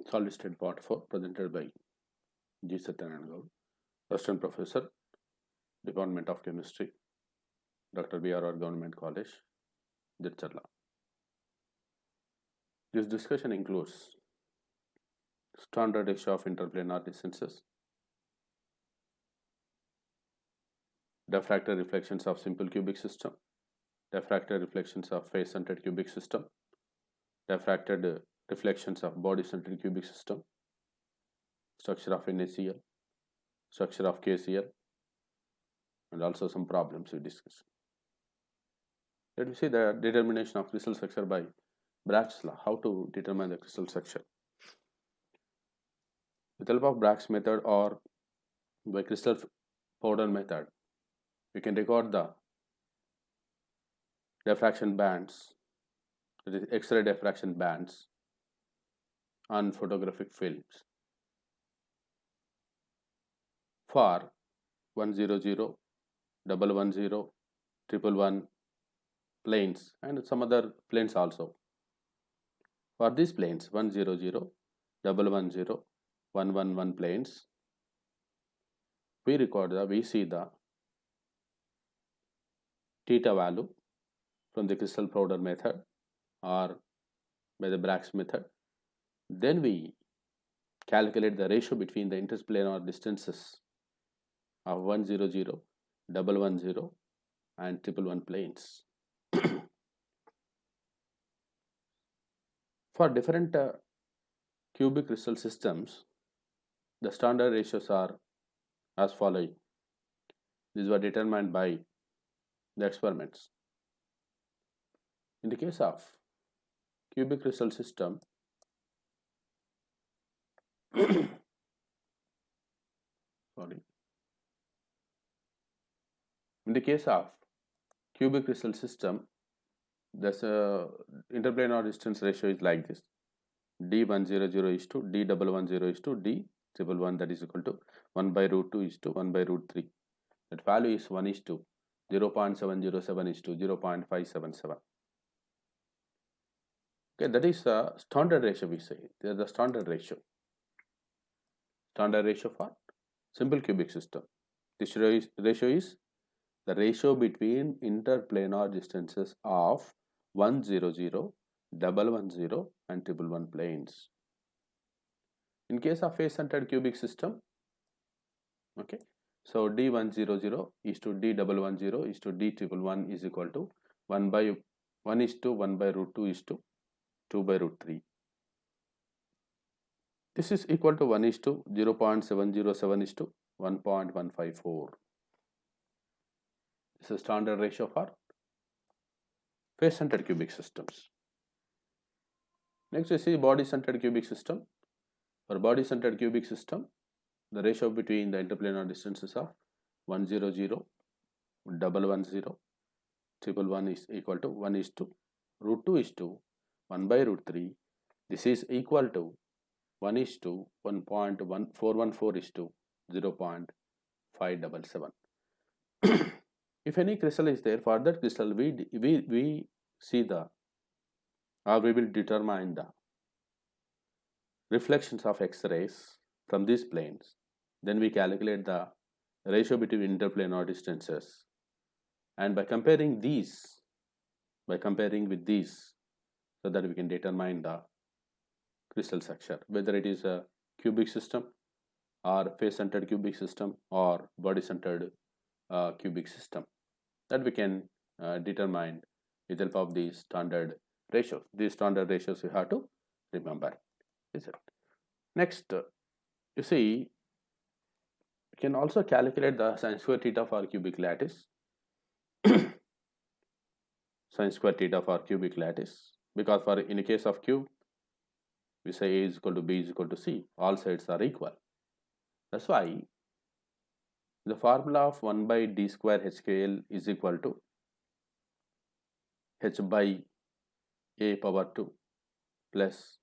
Solid State Part 4 presented by G. Satyanarayana Gaur, Assistant Professor, Department of Chemistry, Dr. B.R.R. Government College, Jadcherla. This discussion includes standard ratio of interplanar distances, diffracted reflections of simple cubic system, diffracted reflections of face-centered cubic system, diffracted reflections of body-centered cubic system, structure of NaCl, structure of KCl, and also some problems we discuss. Let me see the determination of crystal structure by Bragg's law. How to determine the crystal structure? With the help of Bragg's method or by crystal powder method, we can record the diffraction bands, that is X-ray diffraction bands on photographic films for 100, 110, 111 planes and some other planes also. For these planes 100, 110, 111 planes, we see the theta value from the crystal powder method or by the Bragg's method. Then we calculate the ratio between the interplanar distances of 100, 110 and 111 planes. For different cubic crystal systems, the standard ratios are as following. These were determined by the experiments. In the case of cubic crystal system, in the case of cubic crystal system, the interplanar distance ratio is like this: D100 is to D110 is to D111, that is equal to 1 by root 2 is to 1 by root 3. That value is 1 is to 0.707 is to 0.577. Okay, that is a standard ratio, we say. This is the standard ratio. Standard ratio for simple cubic system. This ratio is the ratio between interplanar distances of 100, 110 and 111 planes. In case of face-centered cubic system, okay, so D100 is to D110 is to D111 is equal to 1 by 1 is to 1 by root 2 is to 2 by root 3. This is equal to 1 is to 0.707 is to 1.154. This is standard ratio for face-centered cubic systems. Next we see body-centered cubic system. For body-centered cubic system, the ratio between the interplanar distances of 100, 110, 111 is equal to 1 is to root 2 is to 1 by root 3. This is equal to 1 is to 1.1414 is to 0.577. If any crystal is there, for that crystal we see the, or we will determine the reflections of X-rays from these planes. Then we calculate the ratio between interplanar distances, and by comparing with these, so that we can determine the crystal structure, whether it is a cubic system or face-centered cubic system or body-centered cubic system, that we can determine with the help of these standard ratios. These standard ratios you have to remember. Is it? Next, you see, you can also calculate the sin square theta for cubic lattice. Sin square theta for cubic lattice, because for in the case of cube, we say A is equal to B is equal to C. All sides are equal. That's why the formula of 1 by d square HKL is equal to H by A power 2 plus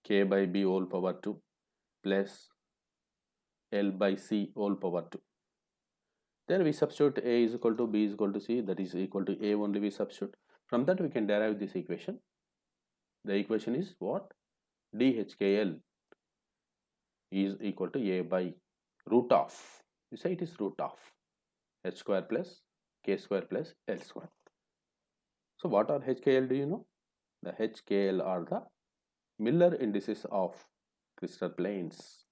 K by B whole power 2 plus L by C whole power 2. Then we substitute A is equal to B is equal to C, that is equal to A only we substitute. From that we can derive this equation. The equation is what? DHKL is equal to a by root of, you say it is root of h square plus k square plus l square. So what are HKL, do you know? The HKL are the Miller indices of crystal planes.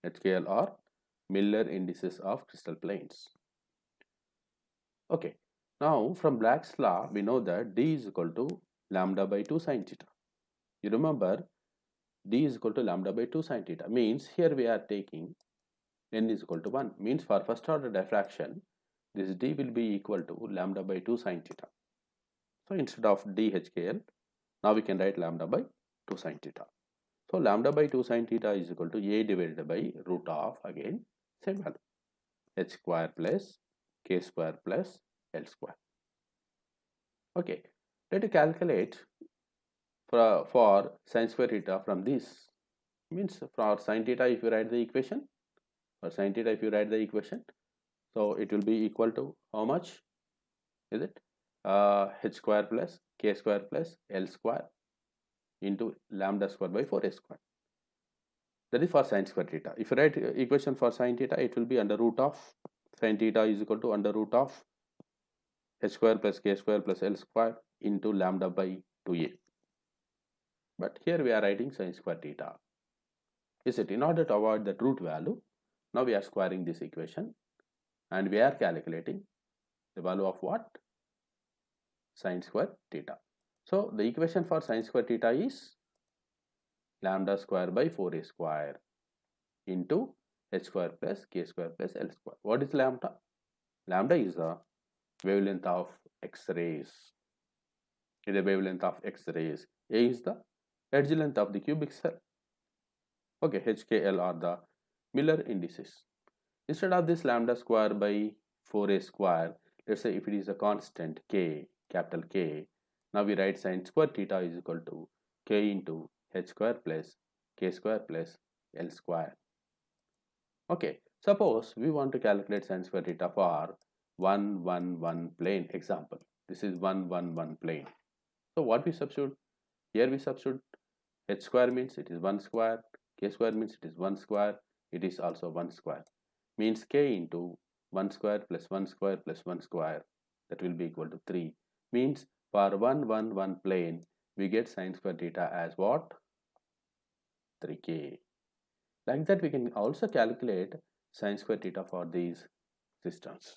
HKL are Miller indices of crystal planes. Okay, now from Black's law, we know that D is equal to lambda by 2 sine theta. You remember D is equal to lambda by 2 sine theta, means here we are taking n is equal to 1, means for first order diffraction, this D will be equal to lambda by 2 sine theta. So instead of DHKL, now we can write lambda by 2 sine theta. So lambda by 2 sine theta is equal to a divided by root of, again same value, h square plus k square plus l square. Okay, let us calculate for sine square theta from this. Means for sine theta, if you write the equation, for sine theta if you write the equation, so it will be equal to how much is it? H square plus k square plus l square into lambda square by 4a square. That is for sine square theta. If you write equation for sine theta, it will be under root of sine theta is equal to under root of h square plus k square plus l square into lambda by 2a. But here we are writing sine square theta. Is it? In order to avoid that root value, now we are squaring this equation and we are calculating the value of what? Sine square theta. So the equation for sine square theta is lambda square by 4a square into h square plus k square plus l square. What is lambda? Lambda is the wavelength of X-rays. It is the wavelength of X-rays. A is the edge length of the cubic cell. Okay, HKL are the Miller indices. Instead of this lambda square by 4a square, let's say if it is a constant k, capital K, now we write sine square theta is equal to k into h square plus k square plus l square. Okay, suppose we want to calculate sine square theta for 1, 1, 1 plane example. This is 1, 1, 1 plane. So what we substitute? Here we substitute h square means it is 1 square, k square means it is 1 square, it is also 1 square. Means k into 1 square plus 1 square plus 1 square, that will be equal to 3. Means for 1, 1, 1 plane, we get sine square theta as what? 3k. Like that we can also calculate sine square theta for these systems.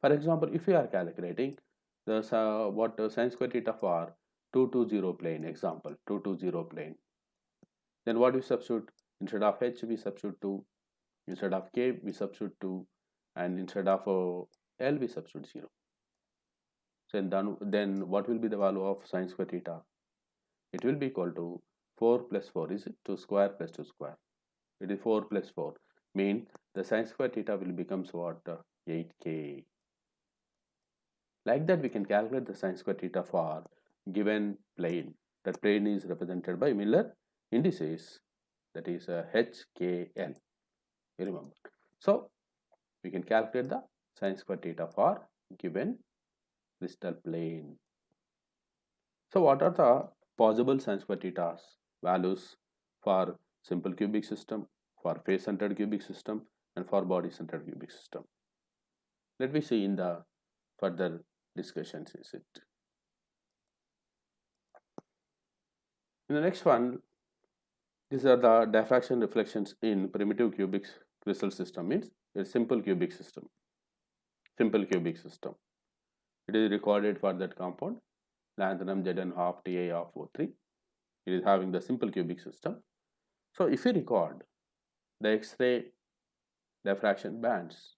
For example, if we are calculating the sine square theta for 220 plane example, 220 plane, then what we substitute? Instead of h we substitute 2, instead of k we substitute 2, and instead of l we substitute 0. So then what will be the value of sine square theta? It will be equal to 4 plus 4, is it? 2 square plus 2 square. It is 4 plus 4. Mean the sine square theta will becomes what? 8k. Like that we can calculate the sine square theta for given plane. That plane is represented by Miller indices, that is HKL. You remember. So we can calculate the sine square theta for given crystal plane. So what are the possible sine square theta values for simple cubic system, for face centered cubic system, and for body centered cubic system? Let me see in the further discussions. Is it? In the next one, these are the diffraction reflections in primitive cubic crystal system. Means a simple cubic system. Simple cubic system. It is recorded for that compound lanthanum Zn half Ta of O3. It is having the simple cubic system. So if you record the X-ray diffraction bands,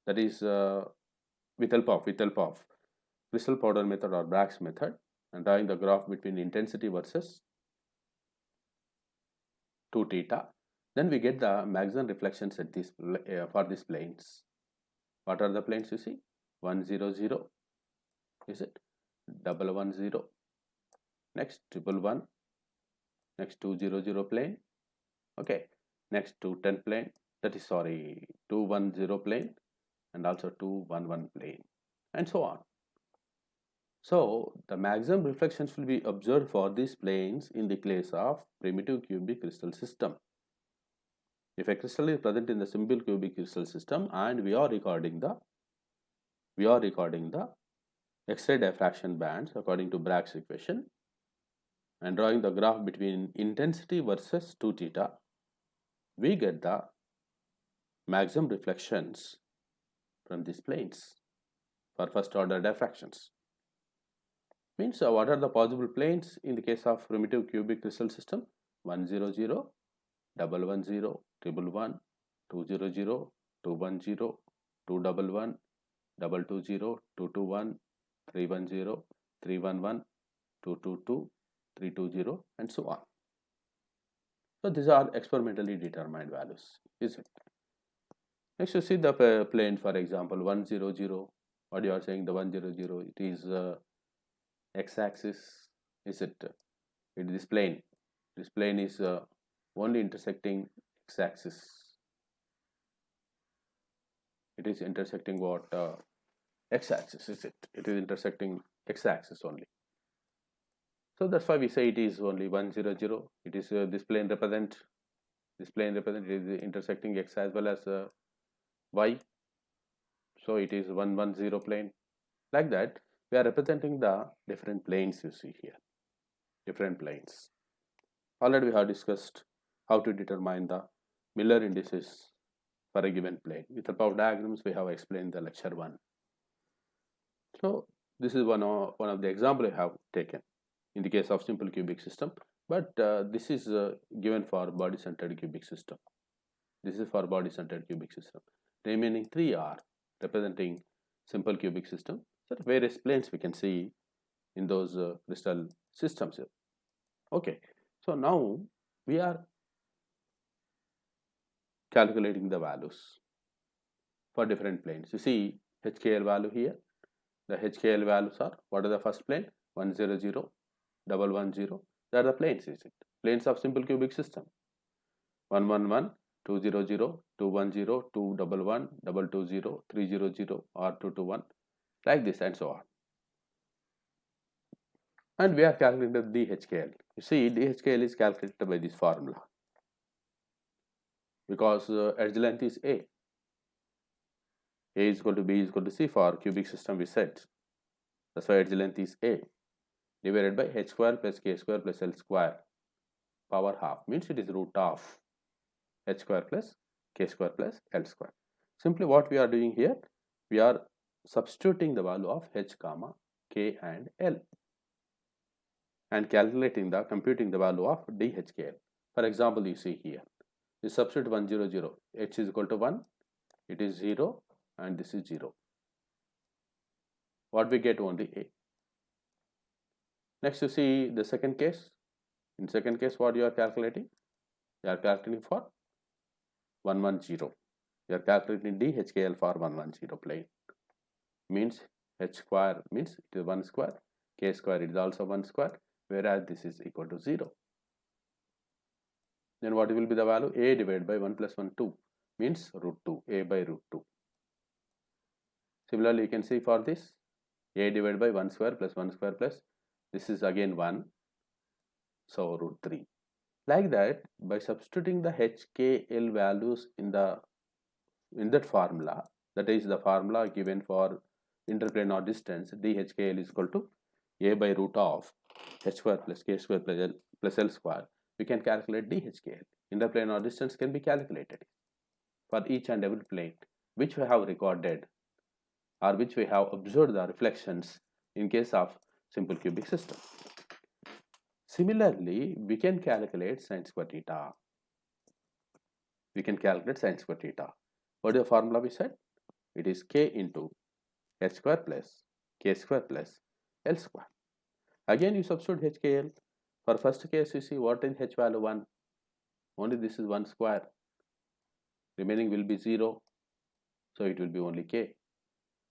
that is with help of crystal powder method or Bragg's method, and drawing the graph between intensity versus 2 theta, then we get the maximum reflections at this for these planes. What are the planes you see? 1, 0, 0, is it? 1, 1, 0, next 1, 1, next 2, 0, 0 plane, okay, next 2, 10 plane, that is 2, 1, 0 plane, and also 2, 1, 1 plane, and so on. So the maximum reflections will be observed for these planes in the case of primitive cubic crystal system. If a crystal is present in the simple cubic crystal system and we are recording the X-ray diffraction bands according to Bragg's equation and drawing the graph between intensity versus 2 theta, we get the maximum reflections from these planes for first order diffractions. Means what are the possible planes in the case of primitive cubic crystal system? 100, 110, 111, 200, 210, 211, 220, 221, 310, 311, 222, 320, and so on. So these are experimentally determined values, is it? Next, you see the plane, for example, 100. What you are saying, the 100, it is x-axis, is it? It is plane. This plane is only intersecting x-axis. It is intersecting what? X-axis, is it? It is intersecting x-axis only. So that's why we say it is only 100. It is this plane represent it is intersecting x as well as y. So it is 110 plane. Like that, we are representing the different planes you see here. Different planes. Already we have discussed how to determine the Miller indices for a given plane. With the power diagrams, we have explained the lecture 1. So this is one of the example I have taken in the case of simple cubic system, but this is given for body-centered cubic system. This is for body-centered cubic system. Remaining 3 are representing simple cubic system. So various planes we can see in those crystal systems here. Okay, so now we are calculating the values for different planes. You see HKL value here. The HKL values are, what are the first plane? 100, 110. They are the planes, is it? Planes of simple cubic system. 111, 200, 210, 211, 220, 300, or 221, like this and so on. And we are calculating the DHKL. You see, DHKL is calculated by this formula because edge length is A. A is equal to B is equal to C for cubic system, we said. That's why edge length is A divided by h square plus k square plus l square power half, means it is root of h square plus k square plus l square. Simply what we are doing here, we are substituting the value of h comma k and l and computing the value of DHKL. For example, you see here, you substitute 100, h is equal to 1, it is 0, and this is 0. What we get? Only A. Next, you see the second case. In second case, what you are calculating? You are calculating for 110. You are calculating DHKL for 110 plane. Means h square means it is 1 square, k square it is also 1 square, whereas this is equal to 0. Then what will be the value? A divided by 1 plus 1, 2, means root 2, A by root 2. Similarly, you can see for this, A divided by 1 square plus 1 square plus, this is again 1, so root 3. Like that, by substituting the HKL values in that formula, that is the formula given for interplanar distance, DHKL is equal to A by root of h square plus k square plus l square, we can calculate DHKL. Interplanar distance can be calculated for each and every plane which we have recorded or which we have observed the reflections in case of simple cubic system. Similarly, we can calculate sin square theta. We can calculate sin square theta. What is the formula we said? It is k into h square plus k square plus l square. Again, you substitute HKL. For first case, you see what is h value? 1. Only this is 1 square. Remaining will be 0. So it will be only k.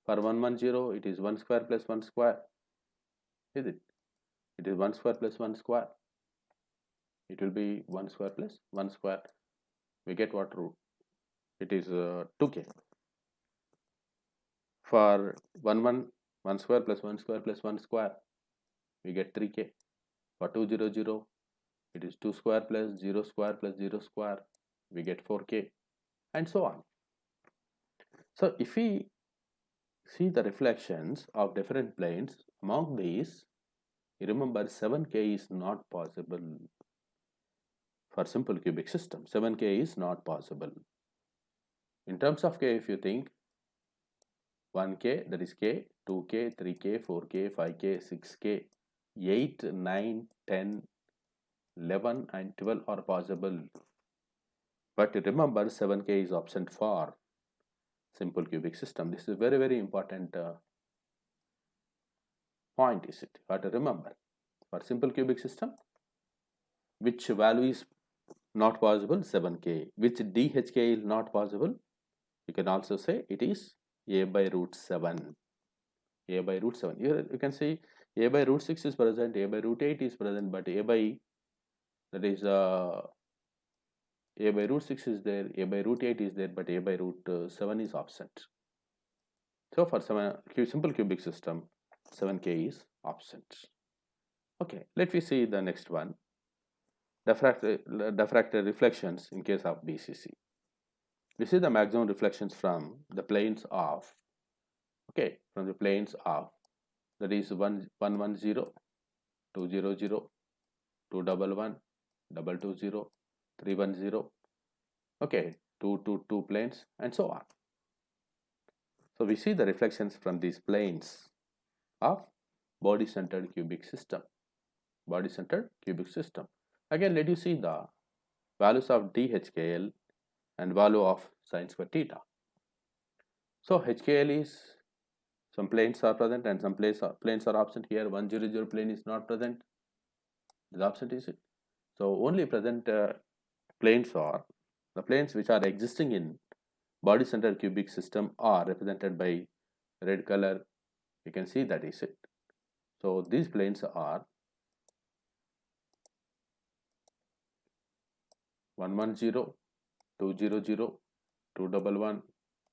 For 110, it is 1 square plus 1 square. Is it? It is 1 square plus 1 square. It will be 1 square plus 1 square. We get what root? It is 2k. For 1 square plus 1 square plus 1 square, we get 3k. For 200, it is 2 square plus 0 square plus 0 square. we get 4k, and so on. So if we see the reflections of different planes, among these, you remember 7k is not possible for simple cubic system. 7k is not possible. In terms of k, if you think 1k, that is k, 2k, 3k, 4k, 5k, 6k, 8, 9, 10, 11 and 12 are possible. But remember 7k is absent for simple cubic system. This is a very, very important point, is it? You have to remember. For simple cubic system, which value is not possible? 7k. Which DHK is not possible? You can also say it is a by root 7. A by root 7. Here you can see a by root 6 is present, a by root 8 is present, but a by, that is a by root 6 is there, a by root 8 is there, but a by root 7 is absent. So for simple cubic system, 7k is absent. Okay, let me see the next one. Diffracted reflections in case of BCC. We see the maximum reflections from the planes of, okay, from the planes of, that is 110, 200, 211, 220, 310, okay, 222 planes, and so on. So we see the reflections from these planes of body-centered cubic system. Body-centered cubic system. Again, let you see the values of DHKL and value of sine square theta. So HKL is, some planes are present and some planes are absent. Here 100 plane is not present, is absent, is it? So only present planes are the planes which are existing in body-centered cubic system are represented by red color. You can see that, is it? So these planes are 110, 200, 211,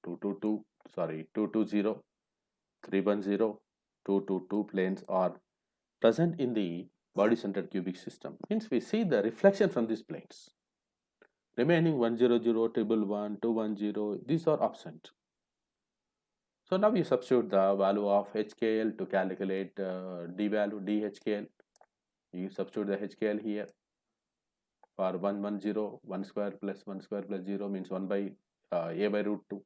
222, sorry, 220, 310, 222 planes are present in the body-centered cubic system. Means we see the reflection from these planes. Remaining 100, 111, 210, these are absent. So now we substitute the value of HKL to calculate D value, DHKL. You substitute the HKL here. For 110, 1 square plus 1 square plus 0 means 1 by a by root 2.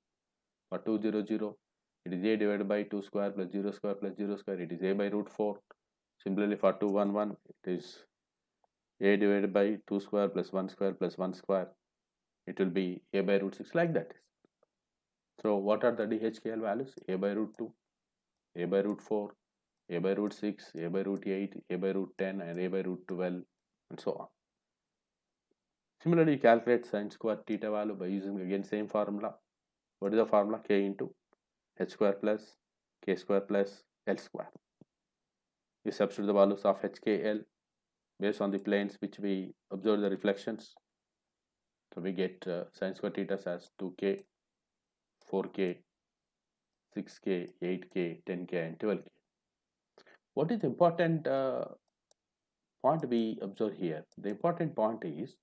For 200, it is a divided by 2 square plus 0 square plus 0 square, it is a by root 4. Similarly for 211, it is a divided by 2 square plus 1 square plus 1 square, it will be a by root 6, like that. So what are the DHKL values? A by root 2, a by root 4, a by root 6, a by root 8, a by root 10 and a by root 12 and so on. Similarly, you calculate sine square theta value by using again same formula. What is the formula? K into h square plus k square plus l square. We substitute the values of HKL based on the planes which we observe the reflections. So we get sine square theta as 2k, 4k, 6k, 8k, 10k and 12k. What is the important point we observe here? The important point is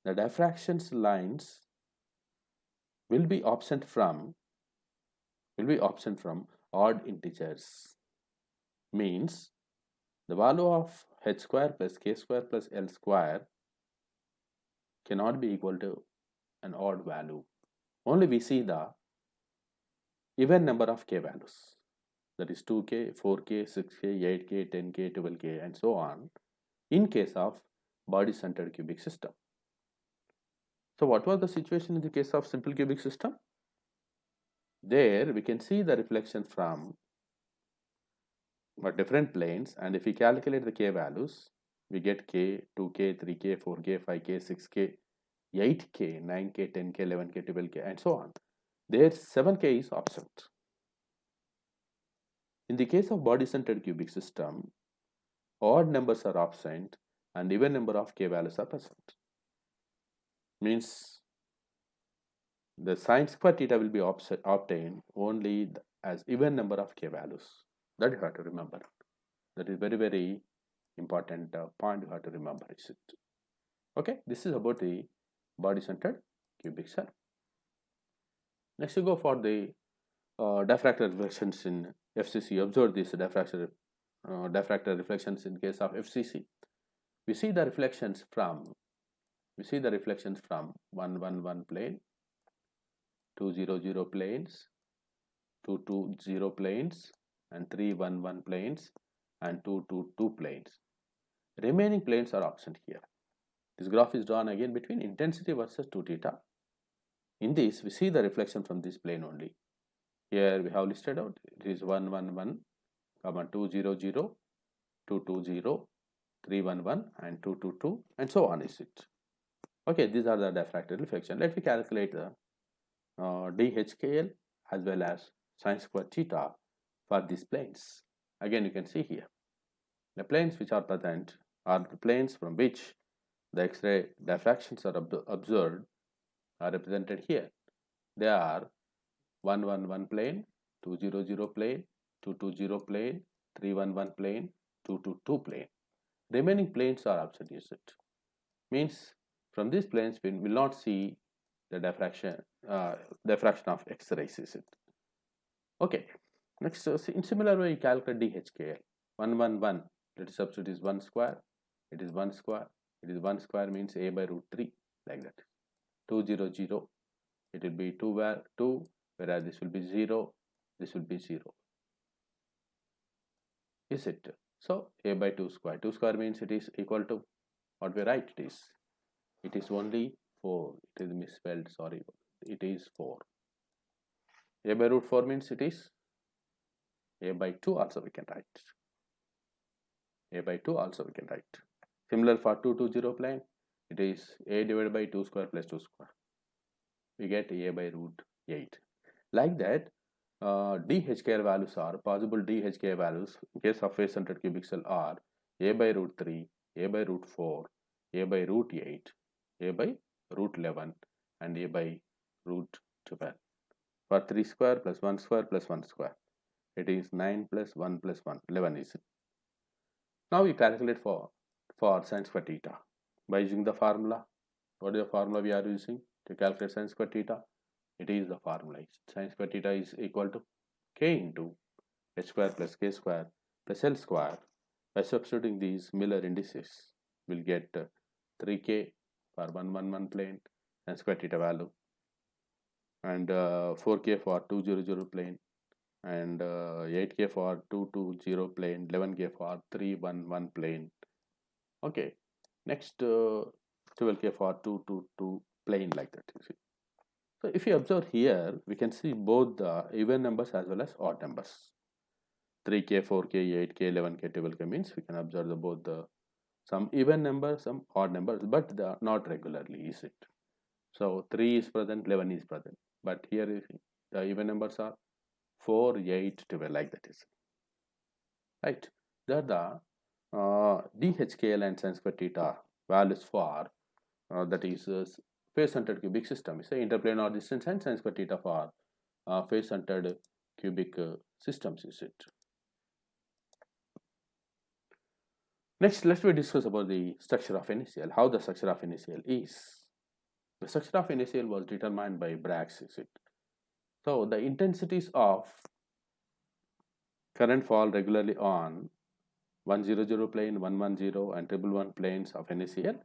the diffractions lines will be absent from odd integers. Means the value of h square plus k square plus l square cannot be equal to an odd value. Only we see the even number of k values, that is 2k, 4k, 6k, 8k, 10k, 12k and so on in case of body-centered cubic system. So what was the situation in the case of simple cubic system? There we can see the reflection from different planes, and if we calculate the k values, we get k, 2k, 3k, 4k, 5k, 6k, 8k, 9k, 10k, 11k, 12k and so on. There 7k is absent. In the case of body-centered cubic system, odd numbers are absent and even number of k values are present. Means the sine square theta will be obtained only as even number of k values. That you have to remember. That is very, very important point you have to remember, is it? Okay, this is about the body-centered cubic cell. Next, you go for the diffractor reflections in FCC. Observe these diffractor reflections in case of FCC. We see the reflections from 111 plane, 200 planes, 220 planes, and 311 planes, and 222 planes. Remaining planes are absent here. This graph is drawn again between intensity versus 2 theta. In this, we see the reflection from this plane only. Here we have listed out, it is 111, 200, 220, 311, and 222, and so on is it. Okay, these are the diffracted reflection. Let me calculate the DHKL as well as sine square theta for these planes. Again, you can see here, the planes which are present are the planes from which the X-ray diffractions are observed are represented here. They are 111 plane, 200 plane, 220 plane, 311 plane, 222 plane. Remaining planes are absent, is it? Means from these planes we will not see the diffraction of X-rays, is it? Okay. Next, in similar way, you calculate DHKL. 111, let us substitute is 1 square. It is 1 square. It is 1 square means a by root 3, like that. 200, it will be 2, whereas this will be 0, this will be 0. Is it? So a by 2 square. 2 square means it is equal to what we write it is. It is only 4. It is misspelled, sorry. It is 4. A by root 4 means it is a by 2 also we can write. A by 2 also we can write. Similar for 220 plane, it is a divided by 2 square plus 2 square. We get a by root 8. Like that, DHKL values are possible. DHKL values in case of face-centered cubic cell are a by root 3, a by root 4, a by root 8, a by root 11, and a by root 12. For 3 square plus 1 square plus 1 square, it is 9 plus 1 plus 1, 11 is it. Now we calculate for sine square theta by using the formula. What is the formula we are using to calculate sine square theta? It is the formula. Sine square theta is equal to k into h square plus k square plus l square. By substituting these Miller indices, we'll get 3k for 111 plane sine square theta value, and 4k for 200 plane, and 8k for 220 plane, 11k for 311 plane. Okay, next 12k for 222 plane, like that, you see. So if you observe here, we can see both the even numbers as well as odd numbers. 3k, 4k, 8k, 11k, 12k means we can observe both some even numbers, some odd numbers, but they are not regularly, is it? So 3 is present, 11 is present, but here the even numbers are 4, 8, 12, like that is. Right? They are the DHKL and sine square theta values for that is face-centered cubic system. It's a interplanar distance and sine square theta for face-centered cubic systems, is it? Next, let's discuss about the structure of NaCl. How the structure of NaCl is. The structure of NaCl was determined by Braggs, is it? So the intensities of current fall regularly on 100 plane, 110, and 111 planes of NaCl.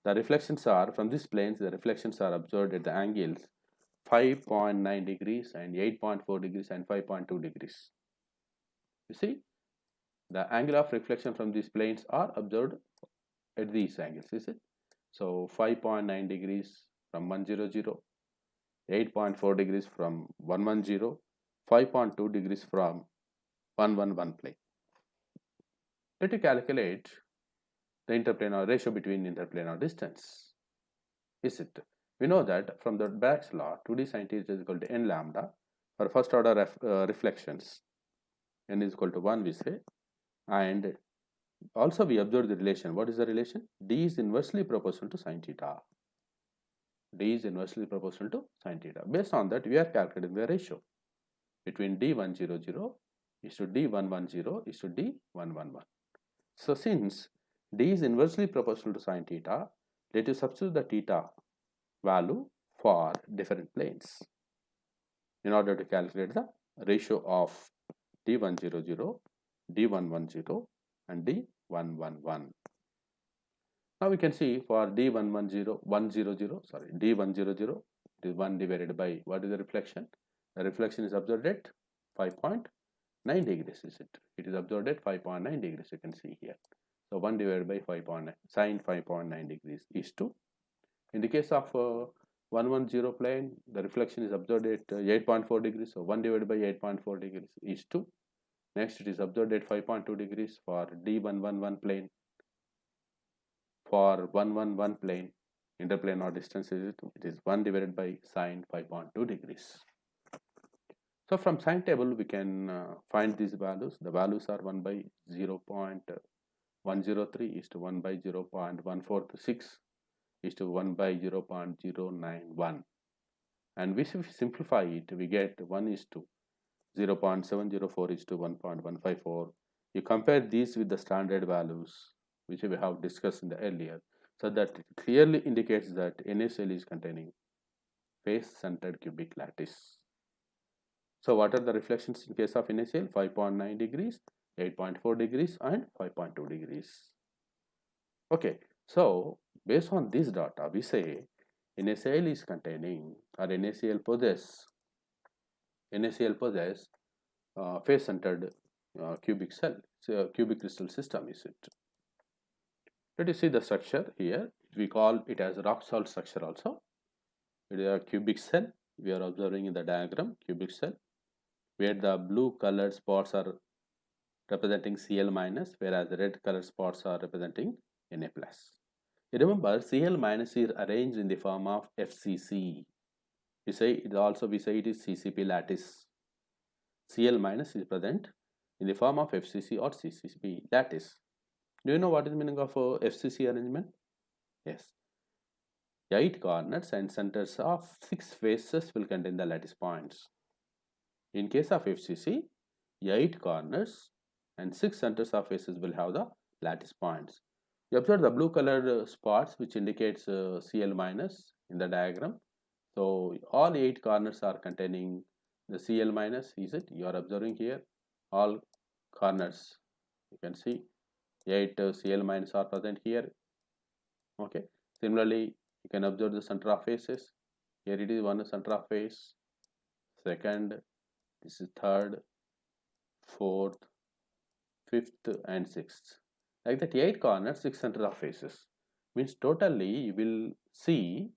The reflections are from these planes. The reflections are observed at the angles 5.9 degrees and 8.4 degrees and 5.2 degrees. You see, the angle of reflection from these planes are observed at these angles, is it? So 5.9 degrees from 100, 8.4 degrees from 110, 5.2 degrees from 111 plane. Let us calculate the interplanar ratio between interplanar distance. Is it? We know that from the Braggs law, 2d sin theta is equal to n lambda for first order reflections. N is equal to 1, we say, and also we observe the relation. What is the relation? D is inversely proportional to sin theta. D is inversely proportional to sin theta. Based on that, we are calculating the ratio between D100 is to D110 is to D111. So since D is inversely proportional to sin theta, let us substitute the theta value for different planes in order to calculate the ratio of D100, D110 and D111. Now we can see for D100, sorry, D100, it is 1 divided by, what is the reflection? The reflection is observed at 5.9 degrees, is it? It is observed at 5.9 degrees, you can see here. So 1 divided by 5.9, sine 5.9 degrees is 2. In the case of 110 plane, the reflection is observed at 8.4 degrees, so 1 divided by 8.4 degrees is 2. Next, it is observed at 5.2 degrees for D111 plane. For 111 plane, interplanar distance is it is 1 divided by sine 5.2 degrees. So from sine table we can find these values. The values are 1 by 0.103 is to 1 by 0.146 is to 1 by 0.091, and if we simplify it, we get 1 is to 0.704 is to 1.154. You compare these with the standard values which we have discussed in the earlier, so that it clearly indicates that NaCl is containing face-centered cubic lattice. So what are the reflections in case of NaCl? 5.9 degrees, 8.4 degrees and 5.2 degrees. Okay, so based on this data, we say NaCl is containing, or NaCl possess face-centered cubic cell, so cubic crystal system, is it? Let us see the structure here. We call it as rock salt structure also. It is a cubic cell. We are observing in the diagram cubic cell, where the blue colored spots are representing Cl minus, whereas the red colored spots are representing Na plus. You remember, Cl minus is arranged in the form of FCC. We say it is CCP lattice. Cl minus is present in the form of FCC or CCP lattice. Do you know what is the meaning of FCC arrangement? Yes. 8 corners and centers of 6 faces will contain the lattice points. In case of FCC, 8 corners and 6 centers of faces will have the lattice points. You observe the blue colored spots which indicates Cl minus in the diagram. So all 8 corners are containing the Cl minus, is it? You are observing here all corners. You can see 8 Cl minus are present here. Okay. Similarly, you can observe the center of faces. Here it is one center of face, second, this is third, fourth, fifth and sixth. Like that, 8 corners, 6 center of faces. Means totally you will see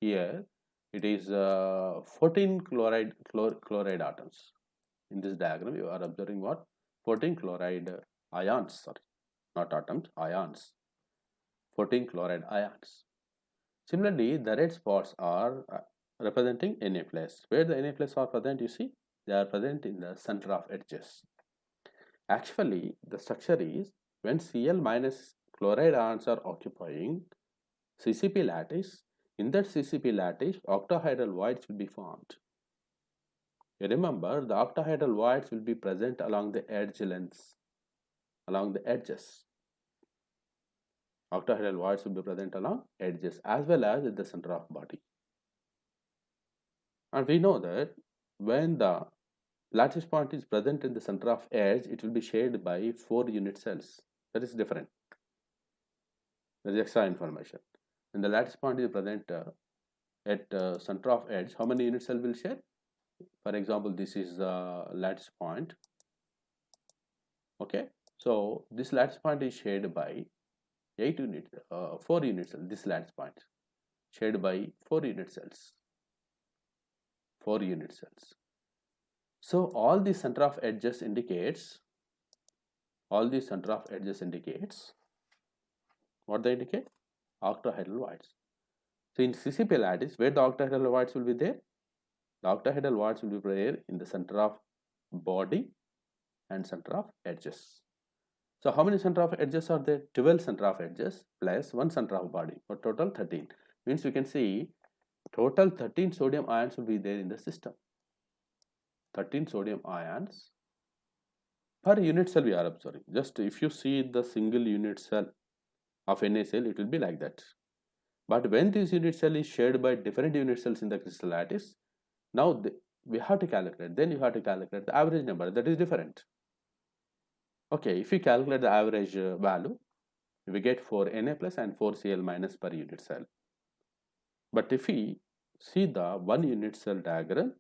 here it is 14 chloride atoms. In this diagram you are observing what? 14 chloride ions, sorry, not atoms, ions. 14 chloride ions. Similarly, the red spots are representing Na plus. Where the Na plus are present, you see, they are present in the center of edges. Actually, the structure is when Cl minus chloride ions are occupying CCP lattice, in that CCP lattice, octahedral voids will be formed. You remember, the octahedral voids will be present along the edge lengths, along the edges. Octahedral voids will be present along edges as well as at the center of body. And we know that when the lattice point is present in the center of edge, it will be shared by 4 unit cells. That is different. There is extra information. When the lattice point is present at center of edge, how many unit cells will share? For example, this is the lattice point. Okay, so this lattice point is shared by 4 unit cells. This lattice point shared by 4 unit cells. 4 unit cells. So all the center of edges indicates. What they indicate? Octahedral voids. So in CCP lattice, where the octahedral voids will be there? The octahedral voids will be there in the center of body and center of edges. So how many center of edges are there? 12 center of edges plus 1 center of body, for total 13. Means we can see total 13 sodium ions will be there in the system. 13 sodium ions per unit cell we are observing. Just if you see the single unit cell of NaCl, it will be like that. But when this unit cell is shared by different unit cells in the crystal lattice, now we have to calculate. Then you have to calculate the average number that is different. Okay, if you calculate the average value, we get 4 Na plus and 4 Cl minus per unit cell. But if we see the one unit cell diagram,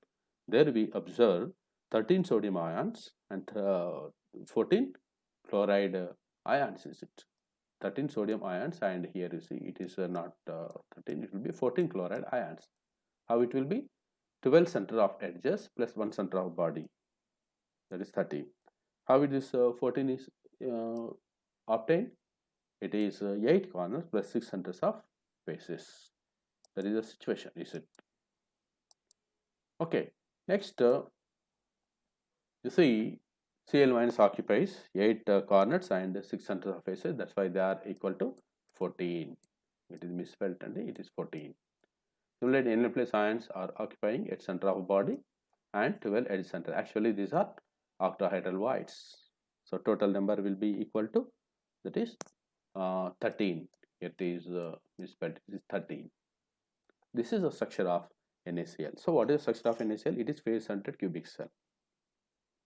there we observe 13 sodium ions and 14 chloride ions, is it? 13 sodium ions, and here you see it is not 13, it will be 14 chloride ions. How it will be? 12 center of edges plus 1 center of body, that is 13. How it is 14 is obtained? It is 8 corners plus 6 centers of faces. That is the situation, is it? Okay, next you see Cl minus occupies 8 corners and 6 centers of faces. That's why they are equal to 14. It is misspelled and it is 14. Similarly, Na plus ions are occupying 8 center of body and 12 edge center. Actually, these are octahedral voids. So total number will be equal to, that is 13. It is misspelled. It is 13. This is the structure of NaCl. So what is the structure of NaCl? It is face-centered cubic cell.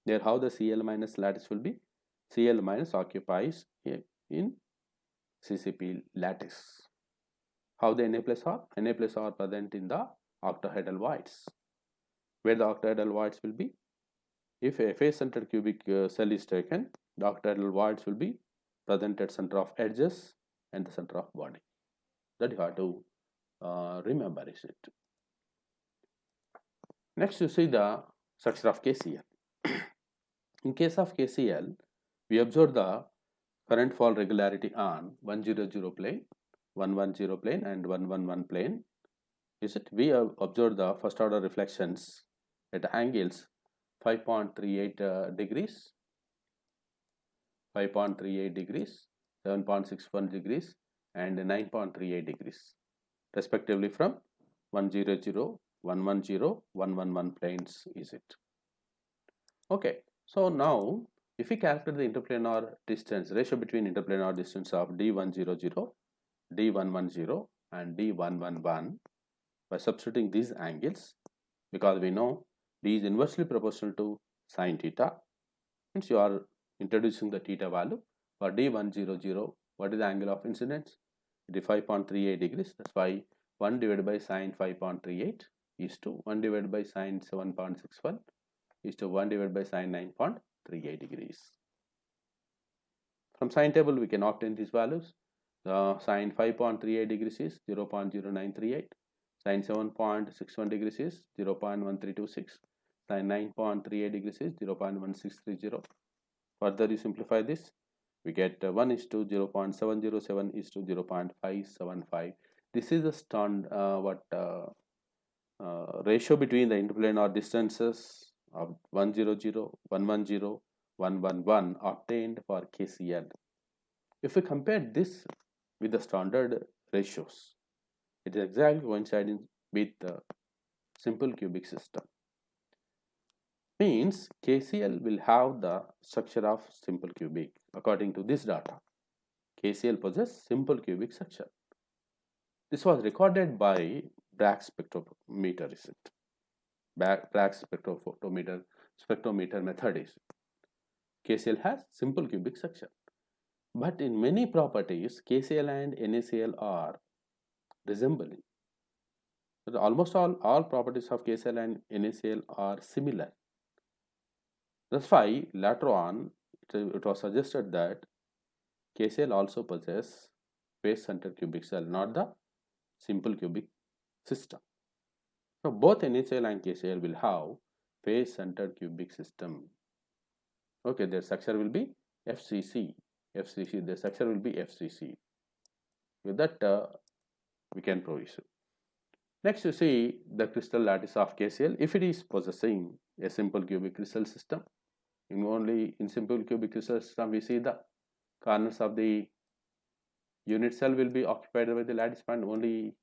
There, how the Cl minus lattice will be? Cl minus occupies in CCP lattice. How the Na plus are? Na plus are present in the octahedral voids. Where the octahedral voids will be? If a face-centered cubic cell is taken, the octahedral voids will be present at center of edges and the center of body. That you have to remember, is it? Next, you see the structure of KCl. In case of KCl, we observe the current fall regularity on 100 plane, 110 plane, and 111 plane. Is it? We have observed the first order reflections at angles 5.38 degrees, 5.38 degrees, 7.61 degrees, and 9.38 degrees, respectively from 100, 110, 111 planes, is it? Okay, so now if we calculate the interplanar distance, ratio between interplanar distance of D100, D110, and D111 by substituting these angles, because we know D is inversely proportional to sine theta, means you are introducing the theta value. For D100, what is the angle of incidence? It is 5.38 degrees. That's why 1 divided by sine 5.38 is to 1 divided by sine 7.61 is to 1 divided by sine 9.38 degrees. From sine table, we can obtain these values. The sine 5.38 degrees is 0.0938. Sine 7.61 degrees is 0.1326. Sine 9.38 degrees is 0.1630. Further, you simplify this, we get 1 is to 0.707 is to 0.575. This is the ratio between the interplanar distances of 100, 110, 111 obtained for KCl. If we compare this with the standard ratios, it is exactly coinciding with the simple cubic system. Means KCl will have the structure of simple cubic. According to this data, KCl possesses simple cubic structure. This was recorded by Bragg spectrometer, is it? Bragg spectrometer method is. KCl has simple cubic structure. But in many properties, KCl and NaCl are resembling. Almost all properties of KCl and NaCl are similar. That's why later on it was suggested that KCl also possesses face-centered cubic cell, not the simple cubic system. So both NaCl and KCl will have face-centered cubic system. Okay, their structure will be FCC. Their structure will be FCC. With that, we can proceed. Next, you see the crystal lattice of KCl. If it is possessing a simple cubic crystal system, in simple cubic crystal system, we see the corners of the unit cell will be occupied by the lattice band only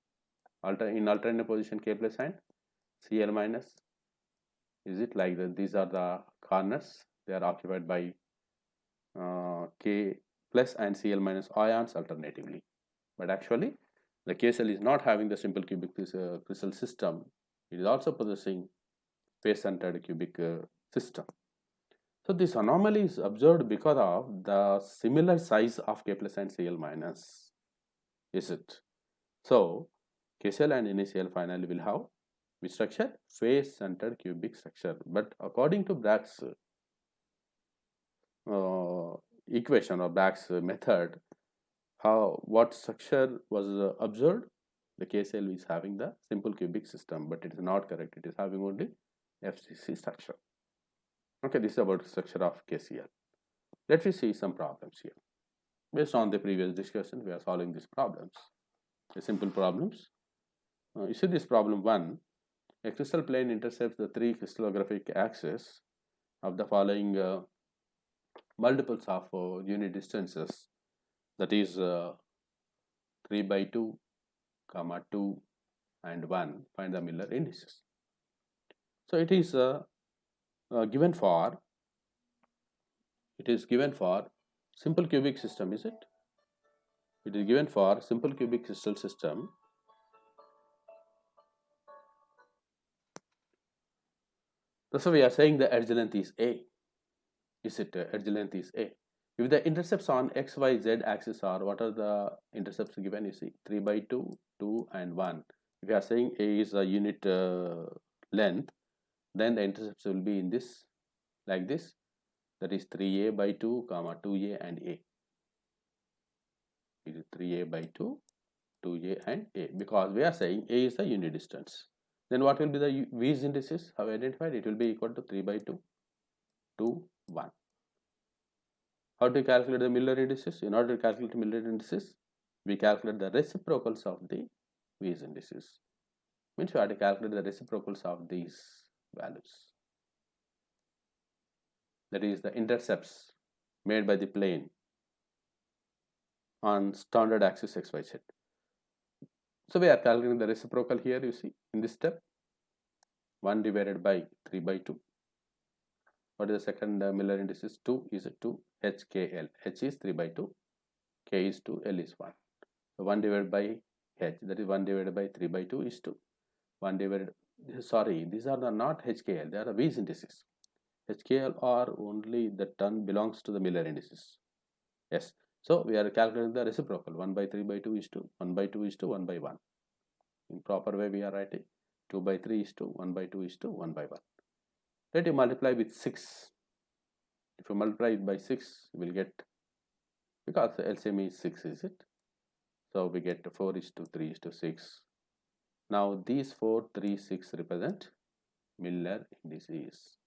in alternate position K plus and Cl minus. Is it like that? These are the corners. They are occupied by K plus and Cl minus ions alternatively. But actually, The KCl is not having the simple cubic crystal system. It is also possessing face-centered cubic system. So this anomaly is observed because of the similar size of K plus and Cl minus. Is it? So KCl and NaCl finally will have which structure? Face-centered cubic structure. But according to Bragg's equation or Bragg's method, what structure was observed? The KCl is having the simple cubic system, but it is not correct. It is having only FCC structure. Okay, this is about the structure of KCl. Let me see some problems here. Based on the previous discussion, we are solving these problems. The simple problems. You see this problem 1. A crystal plane intercepts the 3 crystallographic axes of the following multiples of unit distances, that is 3 by 2, comma 2 and 1. Find the Miller indices. So it is given for simple cubic system, is it? It is given for simple cubic crystal system. So we are saying the edge length is A. Is it edge length is A? If the intercepts on x, y, z axis are, what are the intercepts given? You see 3 by 2, 2 and 1. If you are saying A is a unit length, then the intercepts will be in this, like this. That is 3a by 2, comma 2a and A. It is 3a by 2, 2a and A, because we are saying A is the unit distance. Then what will be the V's indices? Have identified? It will be equal to 3 by 2, 2, 1. How to calculate the Miller indices? In order to calculate Miller indices, we calculate the reciprocals of the V's indices. Means we have to calculate the reciprocals of these values. That is the intercepts made by the plane on standard axis XYZ. So we are calculating the reciprocal here, you see, in this step. 1 divided by 3 by 2. What is the second Miller indices? 2 is 2 HKL. H is 3 by 2. K is 2. L is 1. So 1 divided by H, that is 1 divided by 3 by 2 is 2. 1 divided, sorry, these are not HKL, they are the V's indices. HKL are only the term belongs to the Miller indices. Yes. So we are calculating the reciprocal. 1 by 3 by 2 is 2. 1 by 2 is 2. 1 by 1. In proper way we are writing 2 by 3 is 2. 1 by 2 is 2. 1 by 1. Let you multiply with 6. If you multiply it by 6, you will get, because the LCM is 6, is it? So we get 4 is to 3 is to 6. Now these 4, 3, 6 represent Miller indices.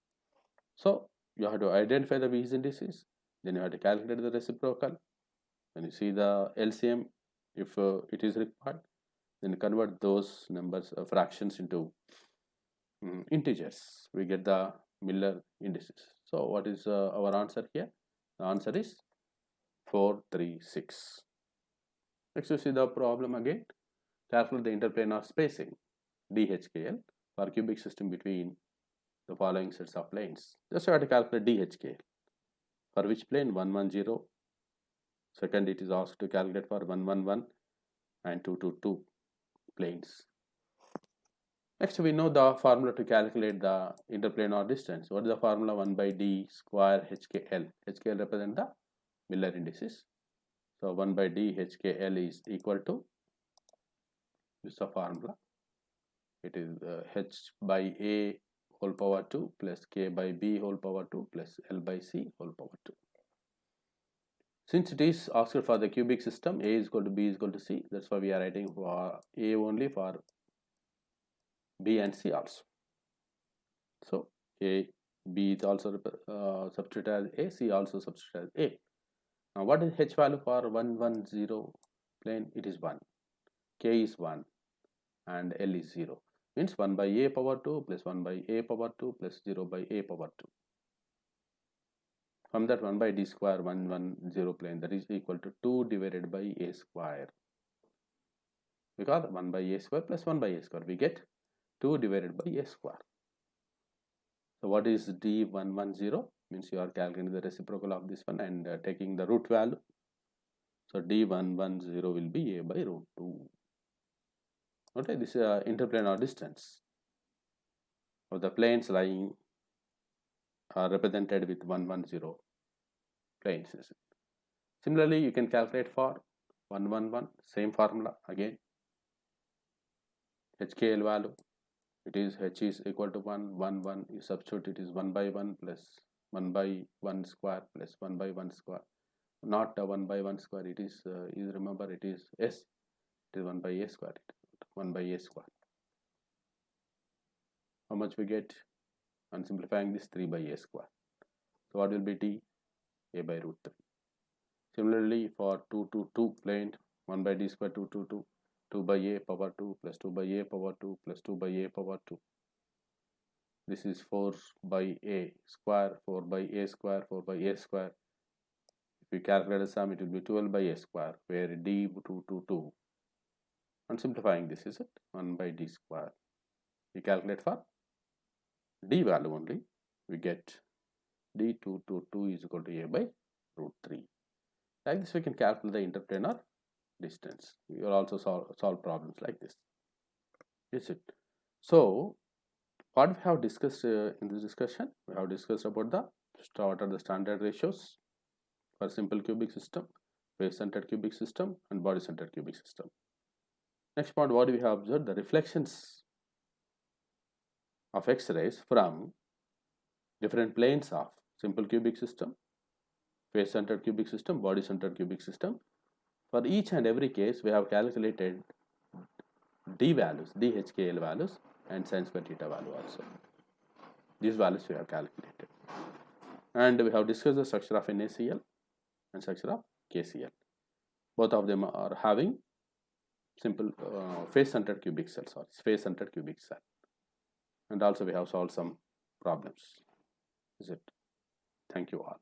So you have to identify the V's indices, then you have to calculate the reciprocal. When you see the LCM, if it is required, then convert those numbers fractions into integers. We get the Miller indices. So what is our answer here? The answer is 4, 3, 6. Next you see the problem again. Calculate the interplanar spacing DHKL for cubic system between the following sets of planes. Just have to calculate DHKL. For which plane? 1, 1, 0. Second, it is asked to calculate for 1, 1, 1 and 2, 2, 2 planes. Next, we know the formula to calculate the interplanar distance. What is the formula? 1 by d square HKL. HKL represent the Miller indices. So 1 by d HKL is equal to, this is the formula. It is h by a whole power 2 plus k by b whole power 2 plus l by c whole power 2. Since it is asked for the cubic system, a is equal to b is equal to c. That's why we are writing for a only, for b and c also. So a, b is also substituted as a, c also substituted as a. Now what is h value for 1, 1, 0 plane? It is 1. K is 1 and L is 0. Means 1 by a power 2 plus 1 by a power 2 plus 0 by a power 2. From that 1 by d square 1, 1, 0 plane, that is equal to 2 divided by a square. Because 1 by a square plus 1 by a square, we get 2 divided by a square. So what is D110? Means you are calculating the reciprocal of this one and taking the root value. So D110 will be a by root 2. Okay, this is interplanar distance of the planes lying are represented with 110 planes. Similarly, you can calculate for 111, same formula again. HKL value, it is H is equal to 1, 1, 1, you substitute, it is 1 by 1 plus 1 by 1 square plus 1 by 1 square. Not 1 by 1 square, it is, you remember, it is S, it is 1 by A square, 1 by A square. How much we get? On simplifying this, 3 by A square. So what will be T? A by root 3. Similarly, for 2 to 2 plane, 1 by D square 2 to 2, 2 by A power 2 plus 2 by A power 2 plus 2 by A power 2. This is 4 by A square, 4 by A square, 4 by A square. If we calculate the sum, it will be 12 by A square, where D 2 to 2. And simplifying this, is it? 1 by D square. We calculate for D value only. We get D2 to 2 is equal to A by root 3. Like this, we can calculate the interplanar distance. We will also solve problems like this. Is it? So, what we have discussed in this discussion, we have discussed about what are the standard ratios for simple cubic system, face-centered cubic system, and body-centered cubic system. Next point, what we have observed, the reflections of X-rays from different planes of simple cubic system, face-centered cubic system, body-centered cubic system. For each and every case, we have calculated D values, DHKL values, and sin square theta value also. These values we have calculated. And we have discussed the structure of NaCl and structure of KCl. Both of them are having simple face-centered cubic cells, or face-centered cubic cell. And also we have solved some problems. Is it? Thank you all.